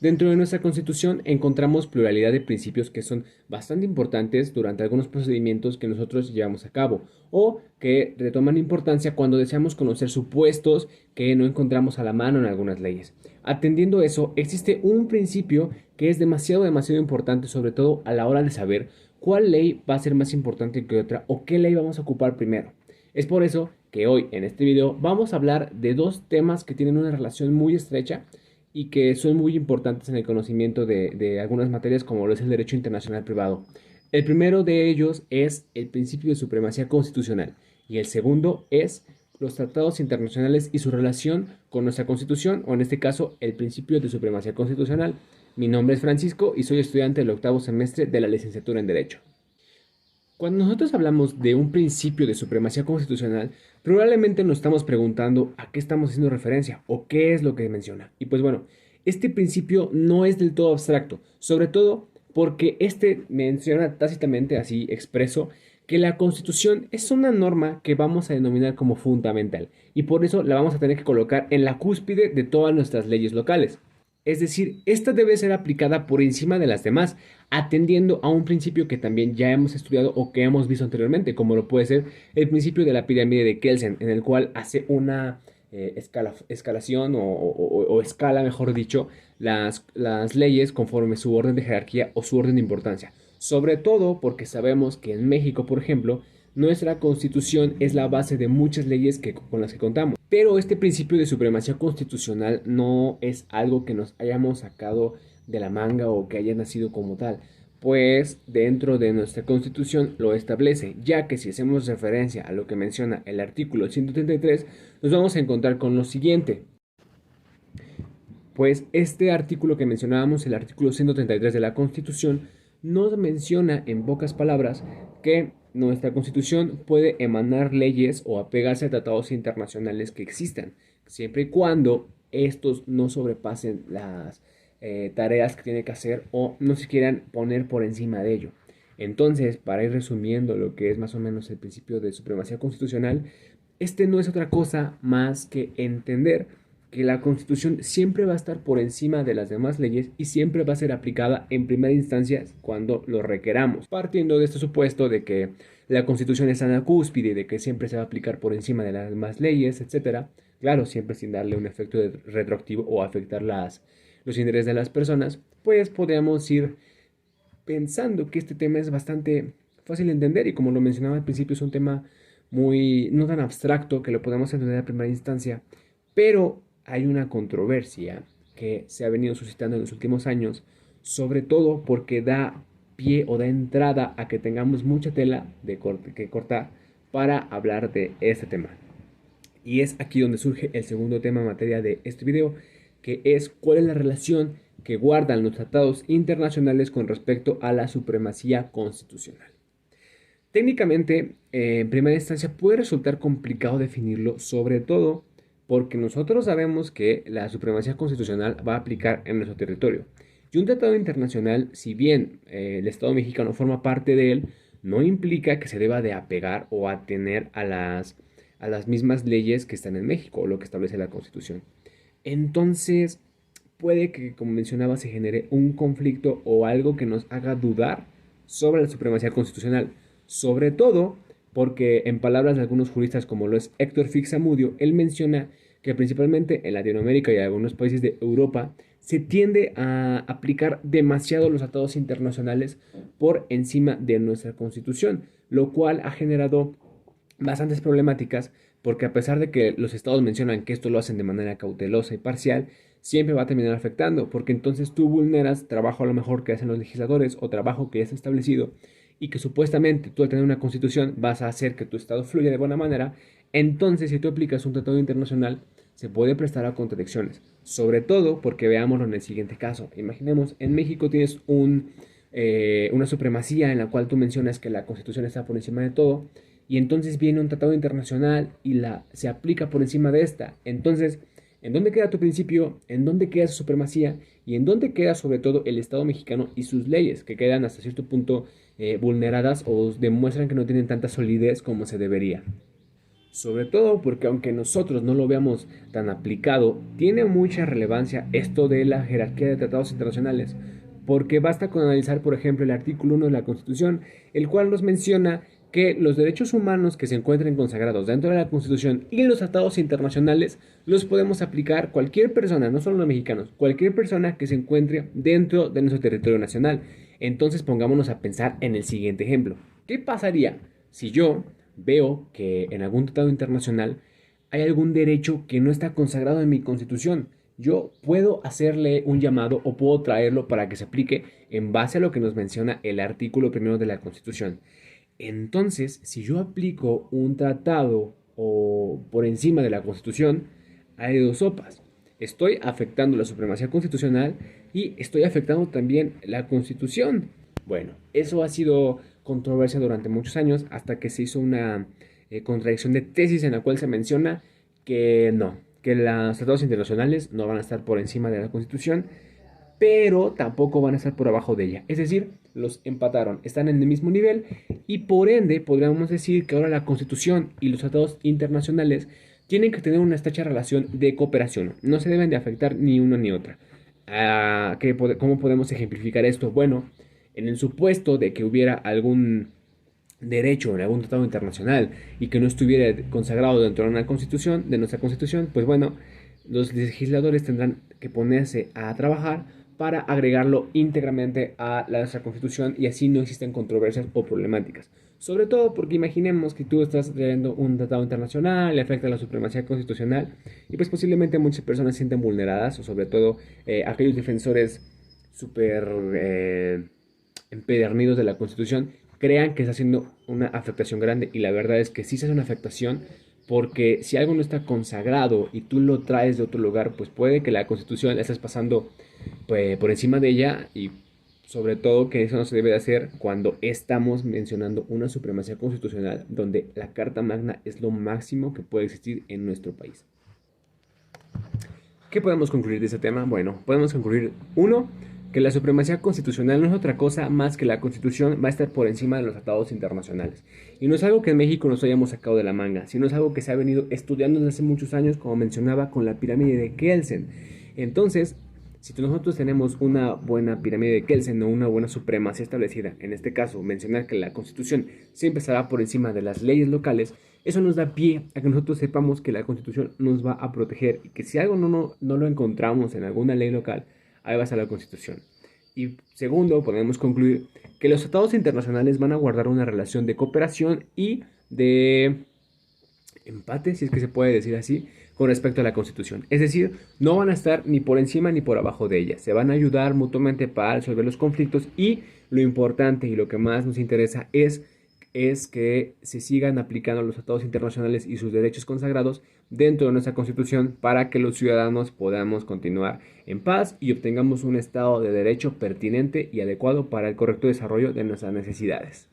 Dentro de nuestra Constitución encontramos pluralidad de principios que son bastante importantes durante algunos procedimientos que nosotros llevamos a cabo o que retoman importancia cuando deseamos conocer supuestos que no encontramos a la mano en algunas leyes. Atendiendo eso, existe un principio que es demasiado importante, sobre todo a la hora de saber cuál ley va a ser más importante que otra o qué ley vamos a ocupar primero. Es por eso que hoy en este video vamos a hablar de dos temas que tienen una relación muy estrecha y que son muy importantes en el conocimiento de algunas materias como lo es el derecho internacional privado. El primero de ellos es el principio de supremacía constitucional y el segundo es los tratados internacionales y su relación con nuestra constitución, o en este caso el principio de supremacía constitucional. Mi nombre es Francisco y soy estudiante del octavo semestre de la licenciatura en Derecho. Cuando nosotros hablamos de un principio de supremacía constitucional, probablemente nos estamos preguntando a qué estamos haciendo referencia o qué es lo que menciona. Y pues bueno, este principio no es del todo abstracto, sobre todo porque este menciona tácitamente, así expreso, que la Constitución es una norma que vamos a denominar como fundamental y por eso la vamos a tener que colocar en la cúspide de todas nuestras leyes locales. Es decir, esta debe ser aplicada por encima de las demás, atendiendo a un principio que también ya hemos estudiado o que hemos visto anteriormente, como lo puede ser el principio de la pirámide de Kelsen, en el cual hace una escalación o escala, mejor dicho, las leyes conforme su orden de jerarquía o su orden de importancia. Sobre todo porque sabemos que en México, por ejemplo, nuestra constitución es la base de muchas leyes con las que contamos. Pero este principio de supremacía constitucional no es algo que nos hayamos sacado de la manga o que haya nacido como tal, pues dentro de nuestra constitución lo establece, ya que si hacemos referencia a lo que menciona el artículo 133, nos vamos a encontrar con lo siguiente. Pues este artículo que mencionábamos, el artículo 133 de la Constitución, nos menciona en pocas palabras que nuestra Constitución puede emanar leyes o apegarse a tratados internacionales que existan, siempre y cuando estos no sobrepasen las tareas que tiene que hacer o no se quieran poner por encima de ello. Entonces, para ir resumiendo lo que es más o menos el principio de supremacía constitucional, este no es otra cosa más que entender que la Constitución siempre va a estar por encima de las demás leyes y siempre va a ser aplicada en primera instancia cuando lo requeramos, partiendo de este supuesto de que la Constitución está en la cúspide, de que siempre se va a aplicar por encima de las demás leyes, etcétera. Claro, siempre sin darle un efecto retroactivo o afectar los intereses de las personas, pues podríamos ir pensando que este tema es bastante fácil de entender y como lo mencionaba al principio es un tema muy no tan abstracto que lo podemos entender a primera instancia, pero hay una controversia que se ha venido suscitando en los últimos años, sobre todo porque da pie o da entrada a que tengamos mucha tela que cortar para hablar de este tema. Y es aquí donde surge el segundo tema en materia de este video, que es cuál es la relación que guardan los tratados internacionales con respecto a la supremacía constitucional. Técnicamente, en primera instancia puede resultar complicado definirlo, sobre todo porque nosotros sabemos que la supremacía constitucional va a aplicar en nuestro territorio. Y un tratado internacional, si bien el Estado mexicano forma parte de él, no implica que se deba de apegar o atener a las mismas leyes que están en México o lo que establece la Constitución. Entonces, puede que, como mencionaba, se genere un conflicto o algo que nos haga dudar sobre la supremacía constitucional. Sobre todo porque, en palabras de algunos juristas como lo es Héctor Fixamudio, él menciona que principalmente en Latinoamérica y en algunos países de Europa se tiende a aplicar demasiado los tratados internacionales por encima de nuestra constitución, lo cual ha generado bastantes problemáticas porque a pesar de que los estados mencionan que esto lo hacen de manera cautelosa y parcial, siempre va a terminar afectando, porque entonces tú vulneras trabajo a lo mejor que hacen los legisladores o trabajo que ya está establecido y que supuestamente tú al tener una constitución vas a hacer que tu estado fluya de buena manera, entonces si tú aplicas un tratado internacional se puede prestar a contradicciones, sobre todo porque veámoslo en el siguiente caso. Imaginemos, en México tienes una supremacía en la cual tú mencionas que la constitución está por encima de todo, y entonces viene un tratado internacional y se aplica por encima de esta. Entonces, ¿en dónde queda tu principio? ¿En dónde queda su supremacía? ¿Y en dónde queda sobre todo el Estado mexicano y sus leyes, que quedan hasta cierto punto vulneradas o demuestran que no tienen tanta solidez como se debería? Sobre todo porque aunque nosotros no lo veamos tan aplicado, tiene mucha relevancia esto de la jerarquía de tratados internacionales, porque basta con analizar, por ejemplo, el artículo 1 de la Constitución, el cual nos menciona que los derechos humanos que se encuentren consagrados dentro de la Constitución y los tratados internacionales los podemos aplicar cualquier persona, no solo los mexicanos, cualquier persona que se encuentre dentro de nuestro territorio nacional. Entonces pongámonos a pensar en el siguiente ejemplo. ¿Qué pasaría si yo veo que en algún tratado internacional hay algún derecho que no está consagrado en mi Constitución? Yo puedo hacerle un llamado o puedo traerlo para que se aplique en base a lo que nos menciona el artículo primero de la Constitución. Entonces, si yo aplico un tratado o por encima de la Constitución, hay dos sopas. Estoy afectando la supremacía constitucional y estoy afectando también la Constitución. Bueno, eso ha sido controversia durante muchos años hasta que se hizo una contradicción de tesis en la cual se menciona que no, que los tratados internacionales no van a estar por encima de la Constitución, pero tampoco van a estar por abajo de ella. Es decir, los empataron, están en el mismo nivel y por ende podríamos decir que ahora la Constitución y los tratados internacionales tienen que tener una estrecha relación de cooperación. No se deben de afectar ni una ni otra. ¿Cómo podemos ejemplificar esto? Bueno, en el supuesto de que hubiera algún derecho en algún tratado internacional y que no estuviera consagrado dentro de una constitución, de nuestra constitución, pues bueno, los legisladores tendrán que ponerse a trabajar para agregarlo íntegramente a nuestra constitución y así no existen controversias o problemáticas. Sobre todo porque imaginemos que tú estás trayendo un tratado internacional, le afecta a la supremacía constitucional y pues posiblemente muchas personas se sienten vulneradas o sobre todo aquellos defensores súper empedernidos de la constitución crean que está haciendo una afectación grande y la verdad es que sí se hace una afectación porque si algo no está consagrado y tú lo traes de otro lugar, pues puede que la constitución la estés pasando pues, por encima de ella y sobre todo que eso no se debe de hacer cuando estamos mencionando una supremacía constitucional donde la Carta Magna es lo máximo que puede existir en nuestro país. ¿Qué podemos concluir de este tema? Bueno, podemos concluir, uno, que la supremacía constitucional no es otra cosa más que la Constitución va a estar por encima de los tratados internacionales. Y no es algo que en México nos hayamos sacado de la manga, sino es algo que se ha venido estudiando desde hace muchos años, como mencionaba, con la pirámide de Kelsen. Entonces, si nosotros tenemos una buena pirámide de Kelsen o una buena supremacía establecida, en este caso, mencionar que la Constitución siempre estará por encima de las leyes locales, eso nos da pie a que nosotros sepamos que la Constitución nos va a proteger y que si algo no lo encontramos en alguna ley local, ahí va a estar la Constitución. Y segundo, podemos concluir que los tratados internacionales van a guardar una relación de cooperación y de empate, si es que se puede decir así, con respecto a la Constitución. Es decir, no van a estar ni por encima ni por abajo de ella. Se van a ayudar mutuamente para resolver los conflictos y lo importante y lo que más nos interesa es que se sigan aplicando los tratados internacionales y sus derechos consagrados dentro de nuestra Constitución para que los ciudadanos podamos continuar en paz y obtengamos un Estado de Derecho pertinente y adecuado para el correcto desarrollo de nuestras necesidades.